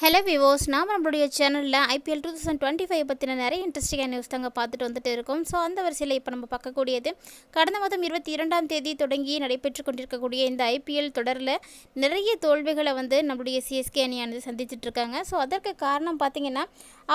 Hello விவோஸ், நாம் நம்மளுடைய சேனலில் ஐபிஎல் 2025 பற்றின நிறைய இன்ட்ரெஸ்டிங்கான நியூஸ் தாங்க பார்த்துட்டு வந்துட்டு இருக்கோம். ஸோ அந்த வரிசையில் இப்போ நம்ம பார்க்கக்கூடியது கடந்த மாதம் 22ஆம் தேதி தொடங்கி நடைபெற்று கொண்டிருக்கக்கூடிய இந்த ஐபிஎல் தொடரில் நிறைய தோல்விகளை நம்மளுடைய சிஎஸ்கே அணியானது சந்திச்சுட்டு இருக்காங்க. ஸோ அதற்கு காரணம் பார்த்திங்கன்னா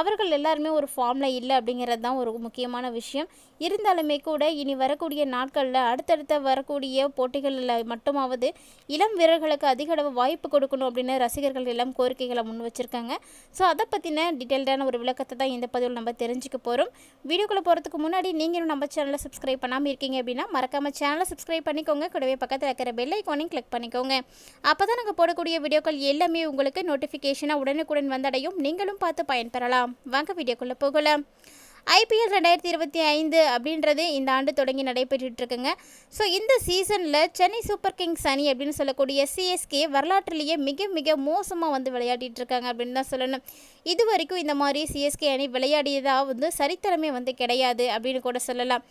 அவர்கள் எல்லாருமே ஒரு ஃபார்மில் இல்லை அப்படிங்கிறது தான் ஒரு முக்கியமான விஷயம். இருந்தாலுமே கூட இனி வரக்கூடிய நாட்களில் அடுத்தடுத்த வரக்கூடிய போட்டிகளில் மட்டுமாவது இளம் வீரர்களுக்கு அதிக அளவு வாய்ப்பு கொடுக்கணும் அப்படின்னு ரசிகர்கள் எல்லாம் கோரிக்கைகளை முன் வச்சுருக்காங்க. ஸோ அதை பற்றின டீட்டெயில்டான ஒரு விளக்கத்தை தான் இந்த பதிவில் நம்ம தெரிஞ்சுக்க போகிறோம். வீடியோக்குள்ளே போகிறதுக்கு முன்னாடி நீங்களும் நம்ம சேனலை சப்ஸ்கிரைப் பண்ணாமல் இருக்கீங்க அப்படின்னா மறக்காமல் சேனலை சப்ஸ்கிரைப் பண்ணிக்கோங்க. கூடவே பக்கத்தில் இருக்கிற பெல் ஐக்கானையும் கிளிக் பண்ணிக்கோங்க. அப்போ தான் நாங்கள் போடக்கூடிய வீடியோக்கள் எல்லாமே உங்களுக்கு நோட்டிஃபிகேஷனாக உடனுக்குடன் வந்தடையும். நீங்களும் பார்த்து பயன்பெறலாம். வாங்க வீடியோக்குள்ளே போகலாம். ஐபிஎல் 2025 அப்படின்றது இந்த ஆண்டு தொடங்கி நடைபெற்றுட்டு இருக்குங்க. ஸோ இந்த சீசனில் சென்னை சூப்பர் கிங்ஸ் அணி அப்படின்னு சொல்லக்கூடிய சிஎஸ்கே வரலாற்றிலேயே மிக மிக மோசமாக விளையாடிட்டு இருக்காங்க அப்படின்னு தான் சொல்லணும். இது வரைக்கும் இந்த மாதிரி சிஎஸ்கே அணி விளையாடியதாக சரித்திரமே கிடையாது அப்படின்னு கூட சொல்லலாம்.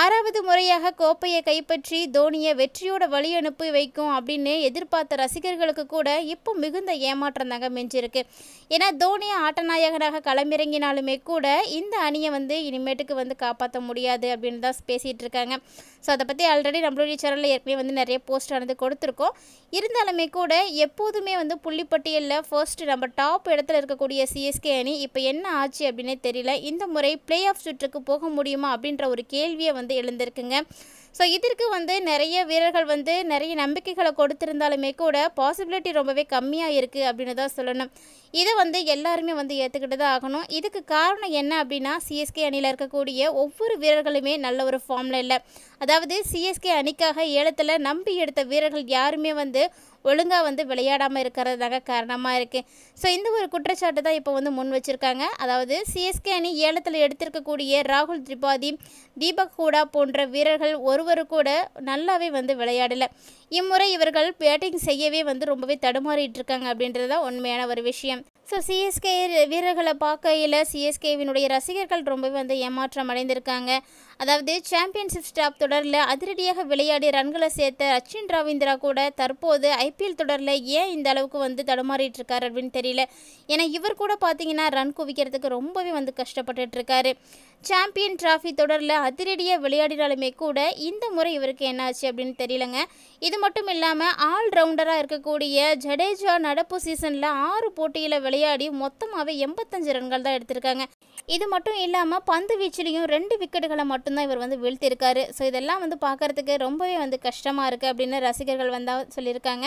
6வது முறையாக கோப்பையை கைப்பற்றி தோனியை வெற்றியோட வழி அனுப்பி வைக்கும் அப்படின்னு எதிர்பார்த்த ரசிகர்களுக்கு கூட இப்போ மிகுந்த ஏமாற்றம் தாங்க மிஞ்சிருக்கு. ஏன்னா தோனி ஆட்டநாயகனாக களமிறங்கினாலுமே கூட இந்த அணியை இனிமேட்டுக்கு காப்பாற்ற முடியாது அப்படின்னு தான் பேசிகிட்டு இருக்காங்க. ஸோ அதை பற்றி ஆல்ரெடி நம்மளுடைய சேனலில் ஏற்கனவே நிறைய போஸ்ட் ஆனது கொடுத்துருக்கோம். இருந்தாலுமே கூட எப்போதுமே புள்ளிப்பட்டியலில் ஃபர்ஸ்ட் நம்ம டாப் இடத்துல இருக்கக்கூடிய சிஎஸ்கே அணி இப்போ என்ன ஆச்சு அப்படின்னே தெரியல. இந்த முறை பிளே ஆஃப் சுற்றுக்கு போக முடியுமா அப்படின்ற ஒரு கேள்வியை எழுந்திருக்குங்க. ஸோ இதற்கு நிறைய வீரர்கள் நிறைய நம்பிக்கைகளை கொடுத்திருந்தாலுமே கூட பாசிபிலிட்டி ரொம்பவே கம்மியாக இருக்குது அப்படின்னு தான் சொல்லணும். இதை எல்லாருமே ஏற்றுக்கிட்டு தான் ஆகணும். இதுக்கு காரணம் என்ன அப்படின்னா சிஎஸ்கே அணியில் இருக்கக்கூடிய ஒவ்வொரு வீரர்களுமே நல்ல ஒரு ஃபார்மில் இல்லை. அதாவது சிஎஸ்கே அணிக்காக ஏலத்தில் நம்பி எடுத்த வீரர்கள் யாருமே ஒழுங்காக விளையாடாமல் இருக்கிறதாக காரணமாக இருக்குது. ஸோ இந்த ஒரு குற்றச்சாட்டு தான் இப்போ முன் வச்சுருக்காங்க. அதாவது சிஎஸ்கே அணி ஏலத்தில் எடுத்திருக்கக்கூடிய ராகுல் திரிபாதி, தீபக் ஹூடா போன்ற வீரர்கள் ஒருவரு கூட நல்லாவே விளையாடலை. இம்முறை இவர்கள் பேட்டிங் செய்யவே ரொம்பவே தடுமாறிட்டு இருக்காங்க அப்படின்றது தான் உண்மையான ஒரு விஷயம். ஸோ சிஎஸ்கே வீரர்களை பார்க்கையில் சிஎஸ்கேவினுடைய ரசிகர்கள் ரொம்பவே ஏமாற்றம் அடைந்திருக்காங்க. அதாவது சாம்பியன்ஷிப் ஸ்டாப் தொடரில் அதிரடியாக விளையாடி ரன்களை சேர்த்த ரச்சின் ரவீந்திரா கூட தற்போது ஐபிஎல் தொடரில் ஏன் இந்த அளவுக்கு தடுமாறிட்டு இருக்காரு அப்படின்னு தெரியல. ஏன்னா இவர் கூட பார்த்தீங்கன்னா ரன் குவிக்கிறதுக்கு ரொம்பவே கஷ்டப்பட்டுட்டு இருக்காரு. சாம்பியன் டிராஃபி தொடரில் அதிரடியாக விளையாடினாலுமே கூட இந்த முறை இவருக்கு என்ன ஆச்சு அப்படின்னு தெரியலங்க. இது மட்டும் இல்லாமல் ஆல்ரவுண்டராக இருக்கக்கூடிய ஜடேஜா நடப்பு சீசனில் 6 போட்டியில் விளையாடி மொத்தமாகவே 85 ரன்கள் தான் எடுத்திருக்காங்க. இது மட்டும் இல்லாமல் பந்து வீச்சிலையும் 2 விக்கெட்டுகளை மட்டும்தான் இவர் வீழ்த்திருக்காரு. ஸோ இதெல்லாம் பார்க்கறதுக்கு ரொம்பவே கஷ்டமாக இருக்குது அப்படின்னு ரசிகர்கள் சொல்லியிருக்காங்க.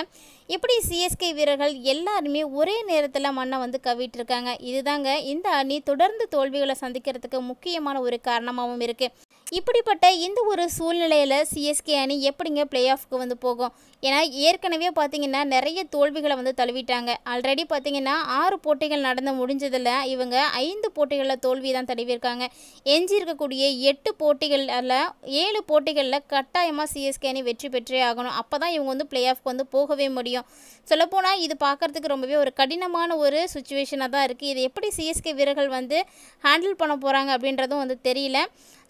இப்படி சிஎஸ்கே வீரர்கள் எல்லாருமே ஒரே நேரத்தில் மண்ணை கவிட்டு இருக்காங்க. இதுதாங்க இந்த அணி தொடர்ந்து தோல்விகளை சந்திக்கிறதுக்கு முக்கியமான ஒரு காரணமாகவும் இருக்குது. இப்படிப்பட்ட இந்த ஒரு சூழ்நிலையில் சிஎஸ்கே அணி எப்படிங்க பிளே ஆஃப்க்கு போகும்? ஏன்னா ஏற்கனவே பார்த்தீங்கன்னா நிறைய தோல்விகளை தழுவிட்டாங்க. ஆல்ரெடி பார்த்தீங்கன்னா 6 போட்டிகள் நடந்து முடிஞ்சதில் இவங்க 5 போட்டிகளில் தோல்வி தான் தழுவியிருக்காங்க. எஞ்சி இருக்கக்கூடிய 8 போட்டிகளில் 7 போட்டிகளில் கட்டாயமாக சிஎஸ்கே அணி வெற்றி பெற்றே ஆகணும். அப்போ தான் இவங்க பிளே ஆஃப்க்கு போகவே முடியும். சொல்லப்போனால் இது பார்க்குறதுக்கு ரொம்பவே ஒரு கடினமான ஒரு சுச்சுவேஷனாக தான் இருக்குது. இது எப்படி சிஎஸ்கே வீரர்கள் ஹேண்டில் பண்ண போகிறாங்க அப்படின்றதும் தெரியல.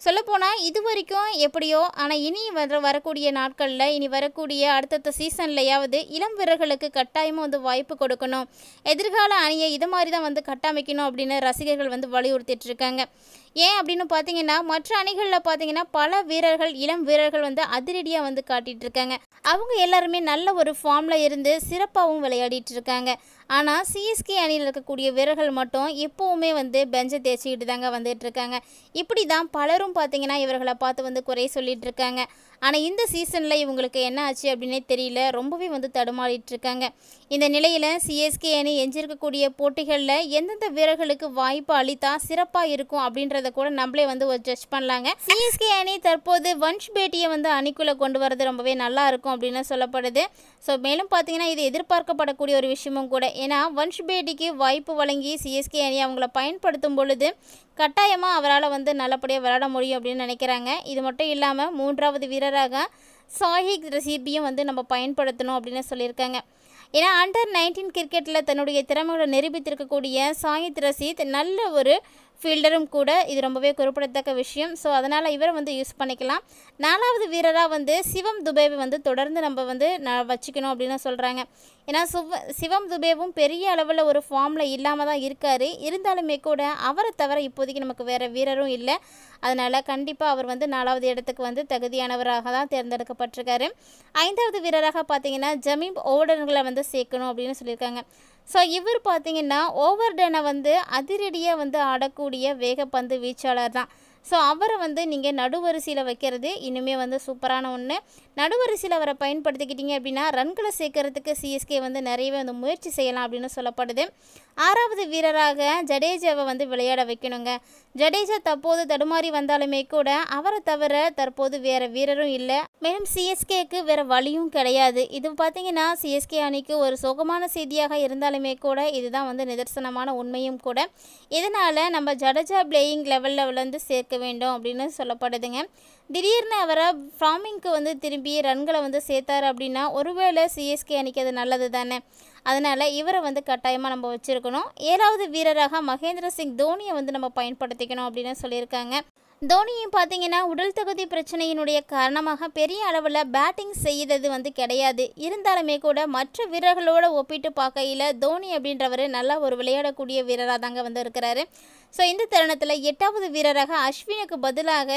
சொல்லப்போனால் இது வரைக்கும் எப்படியோ, ஆனால் இனி வரக்கூடிய நாட்களில் இனி வரக்கூடிய அடுத்தடுத்த சீசன்லையாவது இளம் வீரர்களுக்கு கட்டாயமாக வாய்ப்பு கொடுக்கணும். எதிர்கால அணியை இது மாதிரி தான் கட்டமைக்கணும் அப்படின்னு ரசிகர்கள் வலியுறுத்திட்டு இருக்காங்க. ஏன் அப்படின்னு பார்த்தீங்கன்னா மற்ற அணிகளில் பார்த்தீங்கன்னா பல வீரர்கள் இளம் வீரர்கள் அதிரடியாக காட்டிகிட்டு இருக்காங்க. அவங்க எல்லாருமே நல்ல ஒரு ஃபார்மில் இருந்து சிறப்பாகவும் விளையாடிட்டு இருக்காங்க. ஆனால் சிஎஸ்கே அணியில் இருக்கக்கூடிய வீரர்கள் மட்டும் எப்போவுமே பெஞ்சை தேய்ச்சிக்கிட்டு தாங்க வந்துட்டுருக்காங்க. இப்படி தான் பலரும் பார்த்தீங்கன்னா இவர்களை பார்த்து குறை சொல்லிட்டு இருக்காங்க. ஆனால் இந்த சீசனில் இவங்களுக்கு என்ன ஆச்சு அப்படின்னே தெரியல. ரொம்பவே தடுமாறிட்டு இருக்காங்க. இந்த நிலையில் சிஎஸ்கே அணி எஞ்சிருக்கக்கூடிய போட்டிகளில் எந்தெந்த வீரர்களுக்கு வாய்ப்பு அளித்தா சிறப்பாக இருக்கும் அப்படின்றத கூட நம்மளே ஒரு ஜட்ஜ் பண்ணலாங்க. சிஎஸ்கே அணி தற்போது வன்ஷ் பேட்டியை அணிக்குள்ளே கொண்டு வரது ரொம்பவே நல்லா இருக்கும் அப்படின்னு சொல்லப்படுது. ஸோ மேலும் பார்த்தீங்கன்னா இது எதிர்பார்க்கப்படக்கூடிய ஒரு விஷயமும் கூட. ஏன்னா வன்ஷ் பேட்டிக்கு வாய்ப்பு வழங்கி சிஎஸ்கே அணி அவங்கள பயன்படுத்தும் பொழுது கட்டாயமாக அவரால் நல்லபடியாக விளையாட முடியும் அப்படின்னு நினைக்கிறாங்க. இது மட்டும் இல்லாமல் 3வது வீரராக சாஹித் ரஷீதையும் நம்ம பயன்படுத்தணும் அப்படின்னு சொல்லியிருக்காங்க. ஏன்னா அண்டர் 19 கிரிக்கெட்டில் தன்னுடைய திறமைகளை நிரூபித்திருக்கக்கூடிய சாஹித் ரஷீத் நல்ல ஒரு ஃபீல்டரும் கூட. இது ரொம்பவே குறிப்பிடத்தக்க விஷயம். ஸோ அதனால் இவரை யூஸ் பண்ணிக்கலாம். 4வது வீரராக சிவம் துபேவை தொடர்ந்து நம்ம வச்சுக்கணும் அப்படின்னு சொல்கிறாங்க. ஏன்னா சிவம் துபேவும் பெரிய அளவில் ஒரு ஃபார்மில் இல்லாமல் தான் இருக்கார். இருந்தாலுமே கூட அவரை தவிர இப்போதைக்கு நமக்கு வேறு வீரரும் இல்லை. அதனால் கண்டிப்பாக அவர் வந்து 4வது இடத்துக்கு வந்து தகுதியானவராக தான் தேர்ந்தெடுக்கப்பட்டிருக்காரு. 5வது வீரராக பார்த்தீங்கன்னா ஜமீம் ஓவர்டன்களை வந்து சேர்க்கணும் அப்படின்னு சொல்லியிருக்காங்க. ஸோ இவர் பார்த்தீங்கன்னா ஓவர்டனை வந்து அதிரடியாக வந்து ஆடக்கூடிய வேகப்பந்து வீச்சாளர் தான். ஸோ அவரை வந்து நீங்கள் நடுவரிசையில் வைக்கிறது இன்னுமே வந்து சூப்பரான ஒன்று. நடுவரிசையில் அவரை பயன்படுத்திக்கிட்டீங்க அப்படின்னா ரன்களை சேர்க்கறதுக்கு சிஎஸ்கே வந்து நிறையவே வந்து முயற்சி செய்யலாம் அப்படின்னு சொல்லப்படுது. 6வது வீரராக ஜடேஜாவை வந்து விளையாட வைக்கணுங்க. ஜடேஜா தற்போது தடுமாறி வந்தாலுமே கூட அவரை தவிர தற்போது வேறு வீரரும் இல்லை. மேலும் சிஎஸ்கேக்கு வேறு வழியும் கிடையாது. இது பார்த்திங்கன்னா சிஎஸ்கே அணிக்கு ஒரு சோகமான செய்தியாக இருந்தாலுமே கூட இதுதான் வந்து நிதர்சனமான உண்மையும் கூட. இதனால் நம்ம ஜடேஜா பிளேயிங் லெவலில் வந்து சேர்க்க வேண்டும் அப்படின்னு சொல்லப்படுதுங்க. திடீர்னு அவரை ஃபார்மிங்க்கு வந்து திரும்பி ரன்களை வந்து சேர்த்தார் அப்படின்னா ஒருவேளை சிஎஸ்கே அணிக்கு அது நல்லது தானே. அதனால் இவரை வந்து கட்டாயமாக நம்ம வச்சுருக்கணும். 7வது வீரராக மகேந்திர சிங் தோனியை வந்து நம்ம பயன்படுத்திக்கணும் அப்படின்னு சொல்லியிருக்காங்க. தோனியும் பார்த்தீங்கன்னா உடல் தகுதி பிரச்சனையினுடைய காரணமாக பெரிய அளவில் பேட்டிங் செய்தது வந்து கிடையாது. இருந்தாலுமே கூட மற்ற வீரர்களோடு ஒப்பிட்டு பார்க்கையில் தோனி அப்படின்றவர் நல்லா ஒரு விளையாடக்கூடிய வீரராக தாங்க வந்து இருக்கிறாரு. ஸோ இந்த தருணத்தில் 8வது வீரராக அஸ்வினுக்கு பதிலாக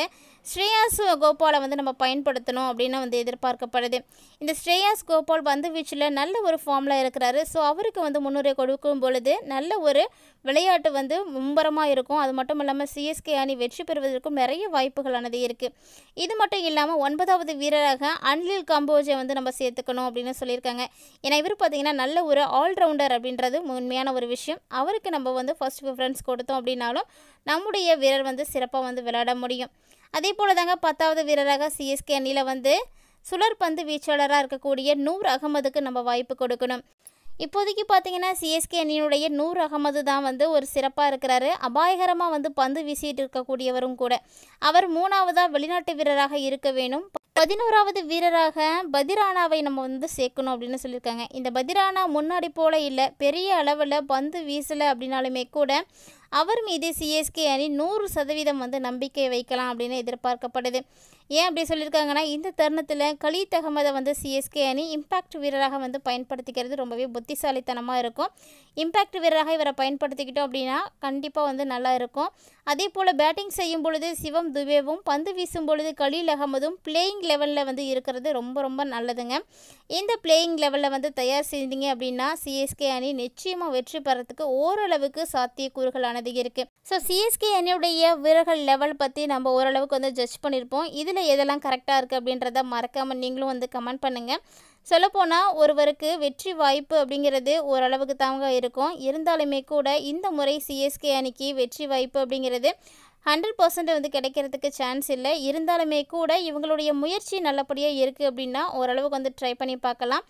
ஸ்ரேயாஸ் கோபாலை வந்து நம்ம பயன்படுத்தணும் அப்படின்னு வந்து எதிர்பார்க்கப்படுது. இந்த ஸ்ரேயாஸ் கோபால் பந்து வீச்சில் நல்ல ஒரு ஃபார்மில் இருக்கிறாரு. ஸோ அவருக்கு வந்து முன்னுரை கொடுக்கும் பொழுது நல்ல ஒரு விளையாட்டு வந்து மும்பரமாக இருக்கும். அது மட்டும் இல்லாமல் சிஎஸ்கே அணி வெற்றி பெறுவதற்கும் நிறைய வாய்ப்புகளானது இருக்குது. இது மட்டும் இல்லாமல் 9வது வீரராக அனில் கம்போஜை வந்து நம்ம சேர்த்துக்கணும் அப்படின்னு சொல்லியிருக்காங்க. ஏன்னா இவர் பார்த்திங்கன்னா நல்ல ஒரு ஆல்ரவுண்டர் அப்படின்றது உண்மையான ஒரு விஷயம். அவருக்கு நம்ம வந்து ஃபர்ஸ்ட் ப்ரிஃபரன்ஸ் கொடுத்தோம் அப்படின்னாலும் நம்முடைய வீரர் வந்து சிறப்பாக வந்து விளையாட முடியும். அதே போல் தாங்க 10வது வீரராக சிஎஸ்கே அணியில் வந்து சுழற்பந்து வீச்சாளராக இருக்கக்கூடிய நூர் அகமதுக்கு நம்ம வாய்ப்பு கொடுக்கணும். இப்போதைக்கு பார்த்தீங்கன்னா சிஎஸ்கே அணியினுடைய நூர் அகமது தான் வந்து ஒரு சிறப்பாக இருக்கிறாரு. அபாயகரமாக வந்து பந்து வீசிட்டு இருக்கக்கூடியவரும் கூட. அவர் 3வதாக வெளிநாட்டு வீரராக இருக்க வேணும். 11வது வீரராக பதிரானாவை நம்ம வந்து சேர்க்கணும் அப்படின்னு சொல்லியிருக்காங்க. இந்த பதிரானா முன்னாடி போல் இல்லை, பெரிய அளவில் பந்து வீசலை அப்படின்னாலுமே கூட அவர் மீது சிஎஸ்கே அணி 100% வந்து நம்பிக்கை வைக்கலாம் அப்படின்னு எதிர்பார்க்கப்படுது. ஏன் அப்படி சொல்லியிருக்காங்கன்னா இந்த தருணத்தில் கலீத் அகமதை வந்து சிஎஸ்கே அணி இம்பேக்ட் வீரராக வந்து பயன்படுத்திக்கிறது ரொம்பவே புத்திசாலித்தனமாக இருக்கும். இம்பேக்ட் வீரராக இவரை பயன்படுத்திக்கிட்டோம் அப்படின்னா கண்டிப்பாக வந்து நல்லா இருக்கும். அதே போல் பேட்டிங் செய்யும் பொழுது சிவம் துபேவும் பந்து வீசும் பொழுது கலீல் அகமதும் பிளேயிங் லெவலில் வந்து இருக்கிறது ரொம்ப ரொம்ப நல்லதுங்க. இந்த பிளேயிங் லெவலில் வந்து தயார் செஞ்சீங்க அப்படின்னா சிஎஸ்கே அணி நிச்சயமாக வெற்றி பெறத்துக்கு ஓரளவுக்கு சாத்தியக்கூறுகளானது இருக்குது. ஸோ சிஎஸ்கே அணியுடைய வீரர்கள் லெவல் பற்றி நம்ம ஓரளவுக்கு வந்து ஜட்ஜ் பண்ணியிருப்போம். இதில் எதெல்லாம் கரெக்டாக இருக்குது அப்படின்றத மறக்காமல் நீங்களும் வந்து கமெண்ட் பண்ணுங்கள். சொல்லப்போனால் ஒருவருக்கு வெற்றி வாய்ப்பு அப்படிங்கிறது ஓரளவுக்கு தாங்க இருக்கும். இருந்தாலுமே கூட இந்த முறை சிஎஸ்கே அணிக்கு வெற்றி வாய்ப்பு அப்படிங்கிறது 100% வந்து கிடைக்கிறதுக்கு சான்ஸ் இல்லை. இருந்தாலுமே கூட இவங்களுடைய முயற்சி நல்லபடியாக இருக்குது அப்படின்னா ஓரளவுக்கு வந்து ட்ரை பண்ணி பார்க்கலாம்.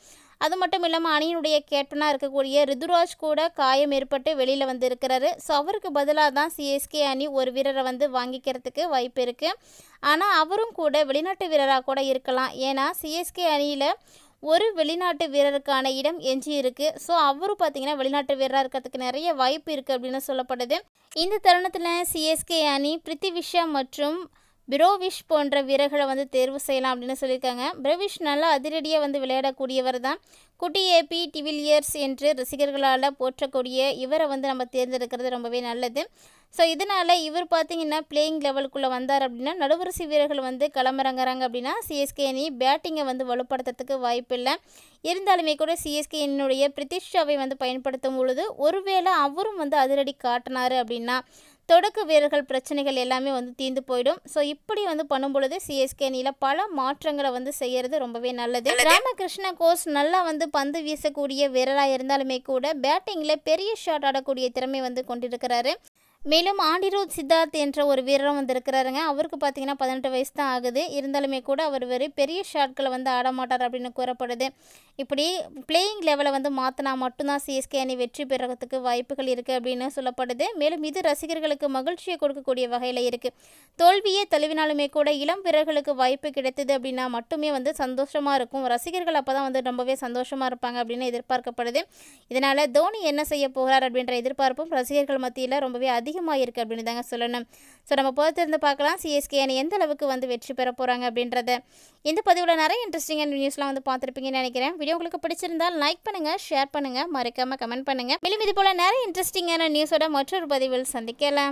அது மட்டும் இல்லாமல் அணியினுடைய கேப்டனாக இருக்கக்கூடிய ரிதுராஜ் கூட காயம் ஏற்பட்டு வெளியில் வந்து இருக்கிறாரு. ஸோ அவருக்கு பதிலாக தான் சிஎஸ்கே அணி ஒரு வீரரை வந்து வாங்கிக்கிறதுக்கு வாய்ப்பு இருக்குது. ஆனால் அவரும் கூட வெளிநாட்டு வீரராக கூட இருக்கலாம். ஏன்னா சிஎஸ்கே அணியில் ஒரு வெளிநாட்டு வீரருக்கான இடம் எஞ்சி இருக்குது. ஸோ அவரும் பார்த்திங்கன்னா வெளிநாட்டு வீரராக இருக்கிறதுக்கு நிறைய வாய்ப்பு இருக்குது அப்படின்னு சொல்லப்படுது. இந்த தருணத்தில் சிஎஸ்கே அணி பிருத்திவிஷா மற்றும் பிரோவிஷ் போன்ற வீரர்களை வந்து தேர்வு செய்யலாம் அப்படின்னு சொல்லியிருக்காங்க. பிரோவிஷ் நல்லா அதிரடியாக வந்து விளையாடக்கூடியவர் தான். குட்டி ஏபி டிவிலியர்ஸ் என்று ரசிகர்களால் போற்றக்கூடிய இவரை வந்து நம்ம தேர்ந்தெடுக்கிறது ரொம்பவே நல்லது. ஸோ இதனால் இவர் பார்த்திங்கன்னா பிளேயிங் லெவலுக்குள்ளே வந்தார் அப்படின்னா நடுவரிசை வீரர்கள் வந்து களமிறங்குறாங்க அப்படின்னா சிஎஸ்கே அணி பேட்டிங்கை வந்து வலுப்படுத்துறதுக்கு வாய்ப்பு இல்லை. இருந்தாலுமே கூட சிஎஸ்கே அணியினுடைய பிரித்திஷாவை வந்து பயன்படுத்தும் பொழுது ஒருவேளை அவரும் வந்து அதிரடி காட்டினார் அப்படின்னா தொடக்க வீரர்கள் பிரச்சனைகள் எல்லாமே வந்து தீர்ந்து போயிடும். ஸோ இப்படி வந்து பண்ணும் பொழுது சிஎஸ்கே அணியில் பல மாற்றங்களை வந்து செய்கிறது ரொம்பவே நல்லது. ராமகிருஷ்ண கோஸ் நல்லா வந்து பந்து வீசக்கூடிய வீரராக இருந்தாலுமே கூட பேட்டிங்கில் பெரிய ஷாட் ஆடக்கூடிய திறமை வந்து கொண்டிருக்கிறாரு. மேலும் ஆண்டிரோத் சித்தார்த் என்ற ஒரு வீரரும் வந்து இருக்கிறாருங்க. அவருக்கு பார்த்தீங்கன்னா 18 வயசு தான் ஆகுது. இருந்தாலுமே கூட அவர் பெரிய ஷாட்களை வந்து ஆட மாட்டார் அப்படின்னு கூறப்படுது. இப்படி பிளேயிங் லெவலை வந்து மாற்றினா மட்டும்தான் சிஎஸ்கே அணி வெற்றி பெறத்துக்கு வாய்ப்புகள் இருக்குது அப்படின்னு சொல்லப்படுது. மேலும் இது ரசிகர்களுக்கு மகிழ்ச்சியை கொடுக்கக்கூடிய வகையில் இருக்குது. தோல்வியே தழுவினாலுமே கூட இளம் வீரர்களுக்கு வாய்ப்பு கிடைத்தது அப்படின்னா மட்டுமே வந்து சந்தோஷமாக இருக்கும். ரசிகர்கள் அப்போ தான் வந்து ரொம்பவே சந்தோஷமாக இருப்பாங்க அப்படின்னு எதிர்பார்க்கப்படுது. இதனால் தோனி என்ன செய்ய போகிறார் அப்படின்ற எதிர்பார்ப்பும் ரசிகர்கள் மத்தியில் ரொம்பவே அதிகம் அதிகமாக இருக்குது அப்படின்னு தாங்க சொல்லணும். ஸோ நம்ம பொறுத்திருந்து பார்க்கலாம் சிஎஸ்கே அணி எந்த அளவுக்கு வந்து வெற்றி பெற போகிறாங்க அப்படின்றத. இந்த பதிவில் நிறைய இன்ட்ரெஸ்டிங்கான நியூஸ்லாம் வந்து பார்த்துருப்பீங்கன்னு நினைக்கிறேன். வீடியோ உங்களுக்கு பிடிச்சிருந்தால் லைக் பண்ணுங்கள், ஷேர் பண்ணுங்கள், மறக்காமல் கமெண்ட் பண்ணுங்கள். மேலும் இது போல் நிறைய இன்ட்ரெஸ்டிங்கான நியூஸோட மற்றொரு பதிவில் சந்திக்கலாம்.